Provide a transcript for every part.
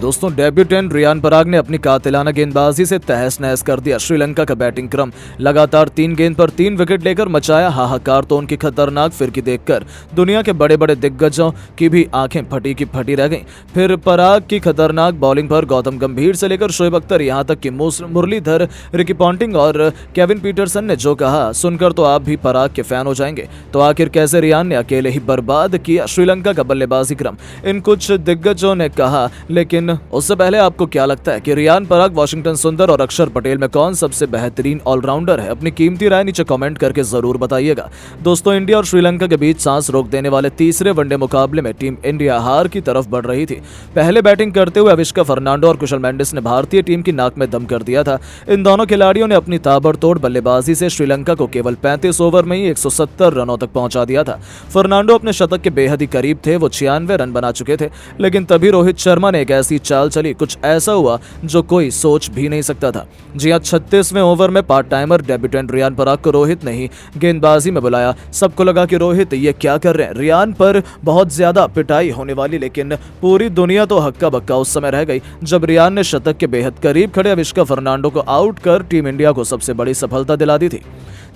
दोस्तों, डेब्यूटेंट रियान पराग ने अपनी कातिलाना गेंदबाजी से तहस नहस कर दिया श्रीलंका का बैटिंग क्रम। लगातार 3 गेंद पर 3 विकेट लेकर मचाया हाहाकार। तो उनकी खतरनाक फिरकी देखकर दुनिया के बड़े बड़े दिग्गजों की भी आंखें फटी की फटी रह गईं। फिर पराग की खतरनाक बॉलिंग पर गौतम गंभीर से लेकर शोएब अख्तर, यहां तक कि मुरलीधर, रिकी पॉन्टिंग और केविन पीटरसन ने जो कहा सुनकर तो आप भी पराग के फैन हो जाएंगे। तो आखिर कैसे रियान ने अकेले ही बर्बाद किया श्रीलंका का बल्लेबाजी क्रम, इन कुछ दिग्गजों ने कहा। लेकिन उससे पहले आपको क्या लगता है कि रियान पराग, वाशिंगटन सुंदर और अक्षर पटेल में कौन सबसे बेहतरीन ऑलराउंडर है? अपनी कीमती राय नीचे कमेंट करके जरूर बताइएगा। दोस्तों, इंडिया और श्रीलंका के बीच सांस रोक देने वाले तीसरे वनडे मुकाबले में टीम इंडिया हार की तरफ बढ़ रही थी। पहले बैटिंग करते हुए अविष्का फर्नांडो और कुशल मेंडिस ने भारतीय टीम की नाक में दम कर दिया था। इन दोनों खिलाड़ियों ने अपनी ताबड़तोड़ बल्लेबाजी से श्रीलंका को केवल 35 ओवर में ही 170 रनों तक पहुंचा दिया था। फर्नांडो अपने शतक के बेहद ही करीब थे, वो 96 रन बना चुके थे। लेकिन तभी रोहित शर्मा ने एक ऐसी चाल चली, कुछ ऐसा हुआ जो कोई सोच भी नहीं सकता था। जी हां, 36वें ओवर में part timer debutant Riyan Parag को रोहित ने ही गेंदबाजी में बुलाया। सबको लगा कि रोहित ये क्या कर रहे हैं, रियान पर बहुत ज्यादा पिटाई होने वाली। लेकिन पूरी दुनिया तो हक्का बक्का उस समय रह गई जब रियान ने शतक के बेहद करीब खड़े अविष्का फर्नांडो को आउट कर टीम इंडिया को सबसे बड़ी सफलता दिला दी थी।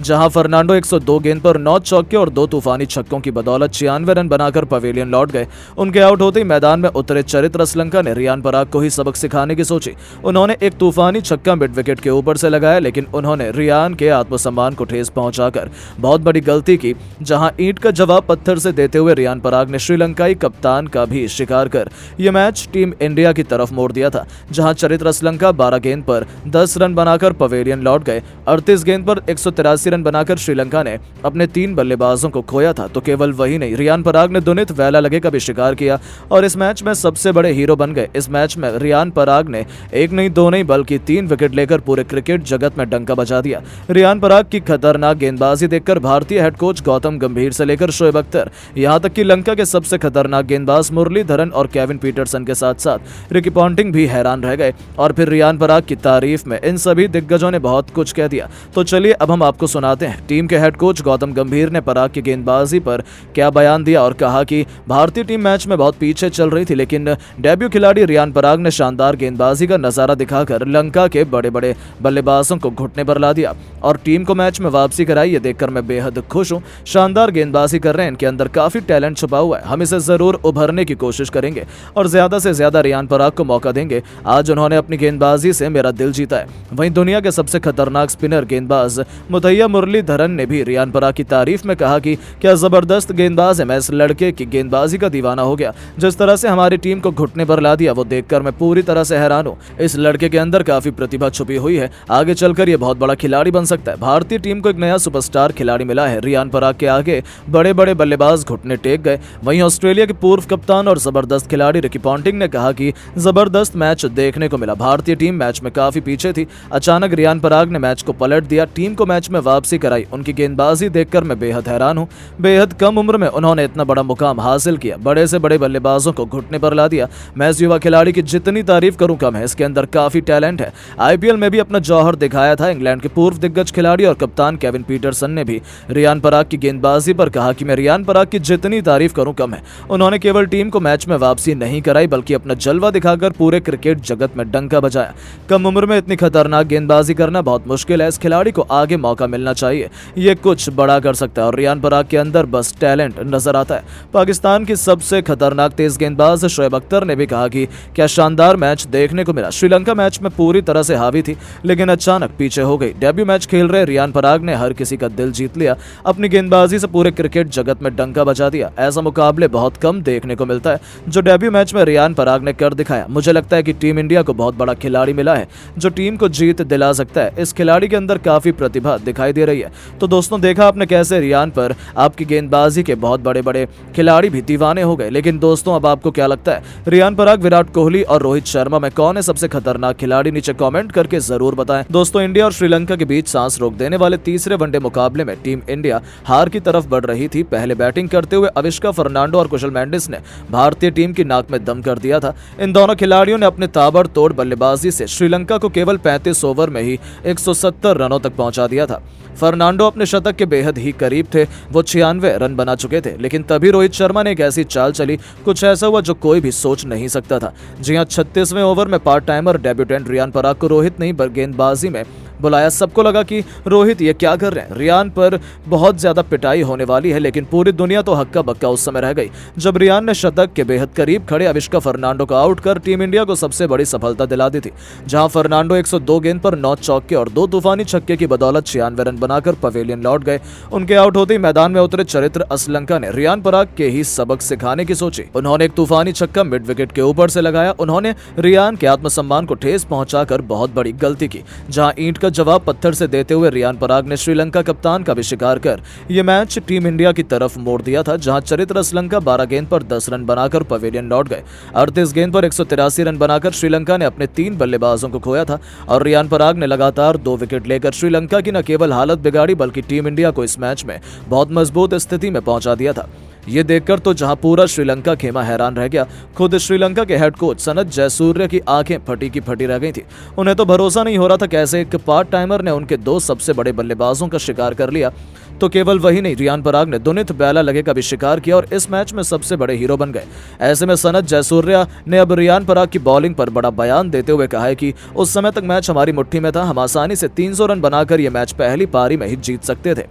जहां फर्नांडो 102 गेंद पर 9 चौके और 2 तूफानी छक्कों की बदौलत 96 रन बनाकर पवेलियन लौट गए। उनके आउट होते ही मैदान में उतरे चरित्र श्रीलंका ने रियान पराग को ही सबक सिखाने की सोची। उन्होंने एक तूफानी छक्का मिड विकेट के ऊपर से लगाया, लेकिन उन्होंने रियान के आत्मसम्मान को ठेस पहुंचाकर बहुत बड़ी गलती की। जहां ईंट का जवाब पत्थर से देते हुए रियान पराग ने श्रीलंकाई कप्तान का भी शिकार कर यह मैच टीम इंडिया की तरफ मोड़ दिया था। जहां चरित्र श्रीलंका 12 गेंद पर 10 रन बनाकर पवेलियन लौट गए। 38 गेंद पर 183 रन बनाकर श्रीलंका ने अपने 3 बल्लेबाजों को खोया था। तो केवल वही नहीं, रियान पराग ने दुनित वैला लगे का भी शिकार किया और इस मैच में सबसे बड़े हीरो बन गए। इस मैच में रियान पराग ने 1 नहीं 2 नहीं बल्कि 3 विकेट लेकर पूरे क्रिकेट जगत में डंका बजा दिया। रियान पराग की खतरनाक गेंदबाजी देखकर भारतीय हेड कोच गौतम गंभीर से लेकर शोएब अख्तर, यहां तक कि लंका के सबसे खतरनाक गेंदबाज मुरलीधरन और केविन पीटरसन के साथ साथ रिकी पॉन्टिंग भी हैरान रह गए। और फिर रियान पराग की तारीफ में इन सभी दिग्गजों ने बहुत कुछ कह दिया। तो चलिए अब हम आपको सुनाते हैं टीम के हेड कोच गौतम गंभीर ने पराग की गेंदबाजी पर क्या बयान दिया और कहा कि भारतीय टीम मैच में बहुत पीछे चल रही थी, लेकिन डेब्यू खिलाड़ी रियान पराग ने शानदार गेंदबाजी का नजारा दिखाकर लंका के बड़े बड़े बल्लेबाजों को घुटने पर ला दिया और टीम को मैच में वापसी कराई। ये देखकर मैं बेहद खुश हूं। शानदार गेंदबाजी कर रहे हैं, इनके अंदर काफी टैलेंट छुपा हुआ है। हम इसे जरूर उभरने की कोशिश करेंगे और ज्यादा से ज्यादा रियान पराग को मौका देंगे। आज उन्होंने अपनी गेंदबाजी से मेरा दिल जीता है। वहीं दुनिया के सबसे खतरनाक स्पिनर गेंदबाज मुथैया मुरलीधरन ने भी रियान पराग की तारीफ में कहा कि क्या जबरदस्त गेंदबाज है, मैं इस लड़के की गेंदबाजी का दीवाना हो गया। जिस तरह से हमारी टीम को घुटने पर ला दिया वो देखकर मैं पूरी तरह से हैरान हूं। इस लड़के के अंदर काफी प्रतिभा छुपी हुई है, आगे चलकर ये बहुत बड़ा खिलाड़ी बन सकता है। भारतीय टीम को एक नया सुपरस्टार खिलाड़ी मिला है। रियान पराग के आगे बड़े बड़े बल्लेबाज घुटने टेक गए। वहीं ऑस्ट्रेलिया के पूर्व कप्तान और जबरदस्त खिलाड़ी रिकी पॉन्टिंग ने कहा कि जबरदस्त मैच देखने को मिला। भारतीय टीम मैच में काफी पीछे थी, अचानक रियान पराग ने मैच को पलट दिया, टीम को मैच में वापसी कराई। उनकी गेंदबाजी देखकर मैं बेहद हैरान हूं। बेहद कम उम्र में उन्होंने इतना बड़ा मुकाम हासिल किया, बड़े से बड़े बल्लेबाजों को घुटने पर ला दिया। मैं इस युवा खिलाड़ी की जितनी तारीफ करूं कम है, इसके अंदर काफी टैलेंट है। आईपीएल में भी अपना जौहर दिखाया था। इंग्लैंड के पूर्व दिग्गज खिलाड़ी और कप्तान केविन पीटरसन ने भी रियान पराग की गेंदबाजी पर कहा कि मैं रियान पराग की जितनी तारीफ करूं कम है। उन्होंने केवल टीम को मैच में वापसी नहीं कराई बल्कि अपना जलवा दिखाकर पूरे क्रिकेट जगत में डंका बजाया। कम उम्र में इतनी खतरनाक गेंदबाजी करना बहुत मुश्किल है। इस खिलाड़ी को आगे मौका मिलना चाहिए, ये कुछ बड़ा कर सकता है और रियान पराग के अंदर बस टैलेंट नजर आता है। पाकिस्तान की सबसे खतरनाक तेज गेंदबाज शोएब अख्तर ने भी कहा कि क्या शानदार मैच देखने को मिला। श्रीलंका मैच में पूरी तरह से हावी थी लेकिन अचानक पीछे हो गई। डेब्यू मैच खेल रहे रियान पराग ने हर किसी का दिल जीत लिया, अपनी गेंदबाजी से पूरे क्रिकेट जगत में डंका बजा दिया। ऐसा मुकाबले बहुत कम देखने को मिलता है जो डेब्यू मैच में रियान पराग ने कर दिखाया। मुझे लगता है कि टीम इंडिया को बहुत बड़ा खिलाड़ी मिला है जो टीम को जीत दिला सकता है। इस खिलाड़ी के अंदर काफी प्रतिभा दिखाई दे रही है। तो दोस्तों, देखा आपने कैसे रियान पर आपकी गेंदबाजी के बहुत बड़े बड़े खिलाड़ी भी दीवाने हो गए। लेकिन दोस्तों, अब आपको क्या लगता है, रियान पराग, विराट कोहली और रोहित शर्मा में कौन है सबसे खतरनाक खिलाड़ी? नीचे कमेंट करके जरूर बताएं। दोस्तों, इंडिया और श्रीलंका के बीच सांस रोक देने वाले तीसरे वनडे मुकाबले में टीम इंडिया हार की तरफ बढ़ रही थी। पहले बैटिंग करते हुए अविष्का फर्नांडो और कुशल मेंडिस ने भारतीय टीम की नाक में दम कर दिया था। इन दोनों खिलाड़ियों ने अपने ताबड़तोड़ बल्लेबाजी से श्रीलंका को केवल 35 ओवर में ही 170 रनों तक पहुंचा दिया था। फर्नांडो अपने शतक के बेहद ही करीब थे, वो 96 रन बना चुके थे, लेकिन तभी रोहित शर्मा ने एक ऐसी चाल चली, कुछ ऐसा हुआ जो कोई भी सोच नहीं सकता था। जी हां, 36वें ओवर में part timer debutant Riyan Parag को रोहित ने गेंदबाजी में बुलाया। सबको लगा कि रोहित ये क्या कर रहे हैं, रियान पर बहुत ज्यादा पिटाई होने वाली है, लेकिन पूरी दुनिया तो हक्का बक्का उस समय रह गई जब रियान ने शतक के बेहद करीब खड़े अविष्का फर्नांडो को आउट कर टीम इंडिया को सबसे बड़ी सफलता दिला दी थी। जहां फर्नांडो 102 गेंद पर 9 चौके और 2 तूफानी छक्के की बदौलत 96 रन बनाकर पवेलियन लौट गए। उनके आउट होते ही मैदान में उतरे चरित्र असलंका ने रियान पराग के ही सबक सिखाने की सोची। उन्होंने एक तूफानी छक्का मिड विकेट के ऊपर से लगाया। उन्होंने रियान के आत्मसम्मान को ठेस पहुंचाकर बहुत बड़ी गलती की। जहां ईंट का जवाब पत्थर से देते हुए रियान पराग ने श्रीलंका कप्तान का भी शिकार कर यह मैच टीम इंडिया की तरफ मोड़ दिया था। जहां चरित्र असलंका 12 गेंद पर 10 रन बनाकर पवेलियन लौट गए। 38 गेंद पर 183 रन बनाकर श्रीलंका ने अपने 3 बल्लेबाजों को खोया था और रियान पराग ने लगातार 2 विकेट लेकर श्रीलंका की न केवल हालत बिगाड़ी बल्कि टीम इंडिया को इस मैच में बहुत मजबूत स्थिति में पहुंचा दिया था। ये देखकर तो जहां पूरा श्रीलंका खेमा हैरान रह गया, खुद श्रीलंका के हेड कोच सनत जयसूर्य की आंखें फटी की फटी रह गई थी। उन्हें तो भरोसा नहीं हो रहा था कैसे एक पार्ट टाइमर ने उनके 2 सबसे बड़े बल्लेबाजों का शिकार कर लिया। तो केवल वही नहीं, रियान पराग ने दुनित बैला लगे का भी शिकार किया और इस मैच में सबसे बड़े हीरो बन गए। ऐसे में सनत जयसूर्या ने अब रियान पराग की बॉलिंग पर बड़ा बयान देते हुए कहा है कि उस समय तक मैच हमारी मुट्ठी में था, हम आसानी से 300 रन बनाकर यह मैच पहली पारी में ही जीत सकते थे।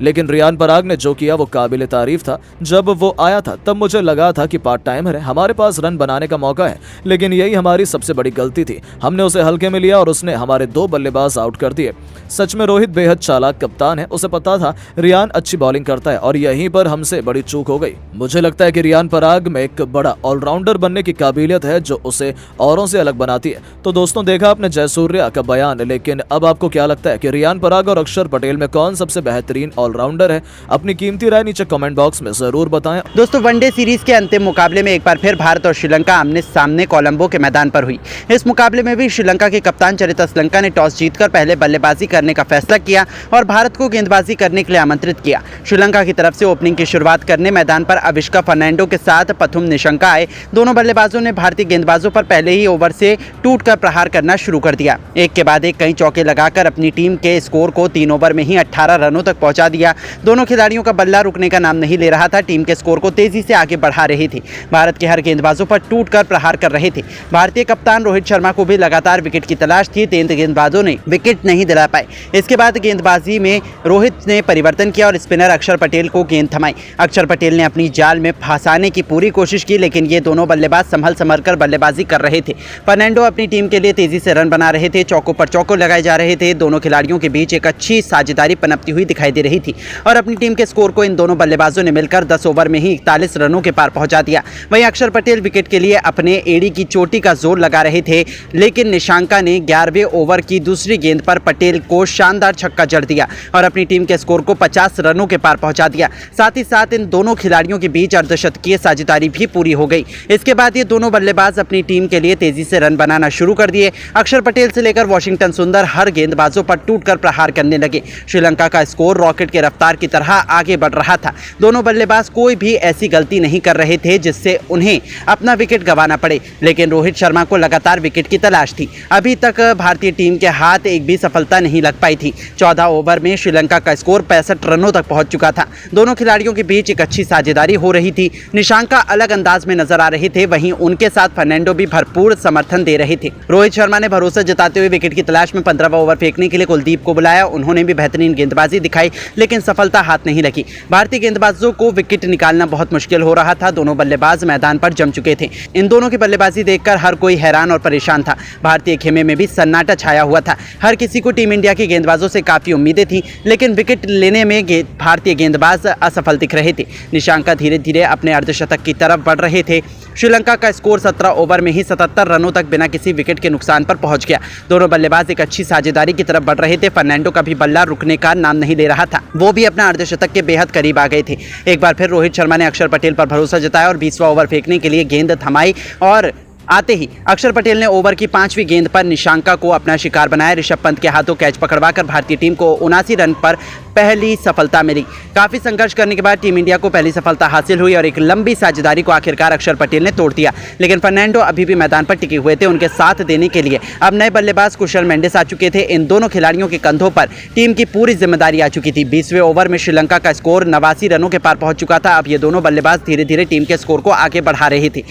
लेकिन रियान पराग ने जो किया वो काबिले तारीफ था। जब वो आया था तब मुझे लगा था कि पार्ट टाइमर है, हमारे पास रन बनाने का मौका है, लेकिन यही हमारी सबसे बड़ी गलती थी। हमने उसे हल्के में लिया और उसने हमारे 2 बल्लेबाज आउट कर दिए। सच में रोहित बेहद चालाक कप्तान है, उसे पता था रियान अच्छी बॉलिंग करता है और यहीं पर हमसे बड़ी चूक हो गई। मुझे लगता है कि रियान पराग में एक बड़ा ऑलराउंडर बनने की काबिलियत है जो उसे औरों से अलग बनाती है। तो दोस्तों, देखा आपने जयसूर्या का बयान, लेकिन अब आपको क्या लगता है कि रियान पराग और अक्षर पटेल में कौन सबसे बेहतरीन ऑलराउंडर है? अपनी कीमती राय नीचे कमेंट बॉक्स में जरूर बताएं। दोस्तों, वनडे सीरीज के अंतिम मुकाबले में एक बार फिर भारत और श्रीलंका आमने सामने कोलंबो के मैदान पर हुई। इस मुकाबले में भी श्रीलंका के कप्तान चरित्र असलंका ने टॉस जीतकर पहले बल्लेबाजी करने का फैसला किया और भारत को गेंदबाजी करने के लिए आमंत्रित किया। श्रीलंका की तरफ से ओपनिंग की शुरुआत करने मैदान पर अविष्का फर्नांडो के साथ पथुम निशंका आए। दोनों बल्लेबाजों ने भारतीय गेंदबाजों पर पहले ही ओवर से टूटकर प्रहार करना शुरू कर दिया। एक के बाद एक कई चौके लगाकर अपनी टीम के स्कोर को 3 ओवर में ही 18 रनों तक पहुंचा दिया। दोनों खिलाड़ियों का बल्ला रुकने का नाम नहीं ले रहा था, टीम के स्कोर को तेजी से आगे बढ़ा रहे थे। भारत के हर गेंदबाजों पर टूटकर प्रहार कर रहे थे। भारतीय कप्तान रोहित शर्मा को भी लगातार विकेट की तलाश थी। 3 गेंदबाजों ने विकेट नहीं दिला पाए। इसके बाद गेंदबाजी में रोहित ने परिवर्तन किया और स्पिनर अक्षर पटेल को गेंद थमाई। अक्षर पटेल ने अपनी जाल में फंसाने की पूरी कोशिश की, लेकिन ये दोनों बल्लेबाज संभल कर बल्लेबाजी कर रहे थे। फर्नांडो अपनी टीम के लिए तेजी से रन बना रहे थे, चौकों पर चौको लगाए जा रहे थे। दोनों खिलाड़ियों के बीच एक अच्छी साझेदारी पनपती हुई दिखाई दे रही थी और अपनी टीम के स्कोर को इन दोनों बल्लेबाजों ने मिलकर 10 ओवर में ही 41 रनों के पार पहुंचा दिया। वहीं अक्षर पटेल विकेट के लिए अपने एड़ी की चोटी का जोर लगा रहे थे, लेकिन निशांका ने 11वें ओवर की दूसरी गेंद पर पटेल को शानदार छक्का जड़ दिया और अपनी टीम के स्कोर को 50 रनों के पार पहुंचा दिया। साथ ही साथ इन दोनों खिलाड़ियों के बीच अर्धशतकीय साझेदारी भी पूरी हो गई। इसके बाद ये दोनों बल्लेबाज अपनी टीम के लिए तेजी से रन बनाना शुरू कर दिए। अक्षर पटेल से लेकर वॉशिंगटन सुंदर हर गेंदबाजों पर टूटकर प्रहार करने लगे। श्रीलंका का स्कोर रॉकेट के रफ्तार की तरह आगे बढ़ रहा था। दोनों बल्लेबाज कोई भी ऐसी गलती नहीं कर रहे थे जिससे उन्हें अपना विकेट गंवाना पड़े, लेकिन रोहित शर्मा को लगातार विकेट की तलाश थी। अभी तक भारतीय टीम के हाथ एक भी सफलता नहीं लग पाई थी। 14 ओवर में श्रीलंका का स्कोर 65 रनों तक पहुंच चुका था। दोनों खिलाड़ियों के बीच एक अच्छी साझेदारी हो रही थी। निशांका अलग अंदाज में नजर आ रहे थे, वहीं उनके साथ फर्नांडो भी भरपूर समर्थन दे रहे थे। रोहित शर्मा ने भरोसा जताते हुए विकेट की तलाश में 15वां ओवर फेंकने के लिए कुलदीप को बुलाया। उन्होंने भी बेहतरीन गेंदबाजी दिखाई, लेकिन सफलता हाथ नहीं लगी। भारतीय गेंदबाजों को विकेट निकालना बहुत मुश्किल हो रहा था। दोनों बल्लेबाज मैदान पर जम चुके थे। इन दोनों की बल्लेबाजी देखकर हर कोई हैरान और परेशान था। भारतीय खेमे में भी सन्नाटा छाया हुआ था। हर किसी को टीम इंडिया के गेंदबाजों से काफी उम्मीदें थी, लेकिन विकेट लेने में भारतीय गेंदबाज असफल दिख रहे थे। निशांका धीरे धीरे अपने अर्धशतक की तरफ बढ़ रहे थे। श्रीलंका का स्कोर 17 ओवर में ही 77 रनों तक बिना किसी विकेट के नुकसान पर पहुंच गया। दोनों बल्लेबाज एक अच्छी साझेदारी की तरफ बढ़ रहे थे। फर्नांडो का भी बल्ला रुकने का नाम नहीं ले रहा था, वो भी अपना अर्धशतक के बेहद करीब आ गए थे। एक बार फिर रोहित शर्मा ने अक्षर पटेल पर भरोसा जताया और 20वां ओवर फेंकने के लिए गेंद थमाई और आते ही अक्षर पटेल ने ओवर की 5वीं गेंद पर निशांका को अपना शिकार बनाया। ऋषभ पंत के हाथों कैच पकड़वाकर भारतीय टीम को 79 रन पर पहली सफलता मिली। काफी संघर्ष करने के बाद टीम इंडिया को पहली सफलता हासिल हुई और एक लंबी साझेदारी को आखिरकार अक्षर पटेल ने तोड़ दिया, लेकिन फर्नांडो अभी भी मैदान पर टिके हुए थे। उनके साथ देने के लिए अब नए बल्लेबाज कुशल मेंडिस आ चुके थे। इन दोनों खिलाड़ियों के कंधों पर टीम की पूरी जिम्मेदारी आ चुकी थी। 20वें ओवर में श्रीलंका का स्कोर 89 रनों के पार पहुंच चुका था। अब ये दोनों बल्लेबाज धीरे धीरे टीम के स्कोर को आगे बढ़ा रहे थे।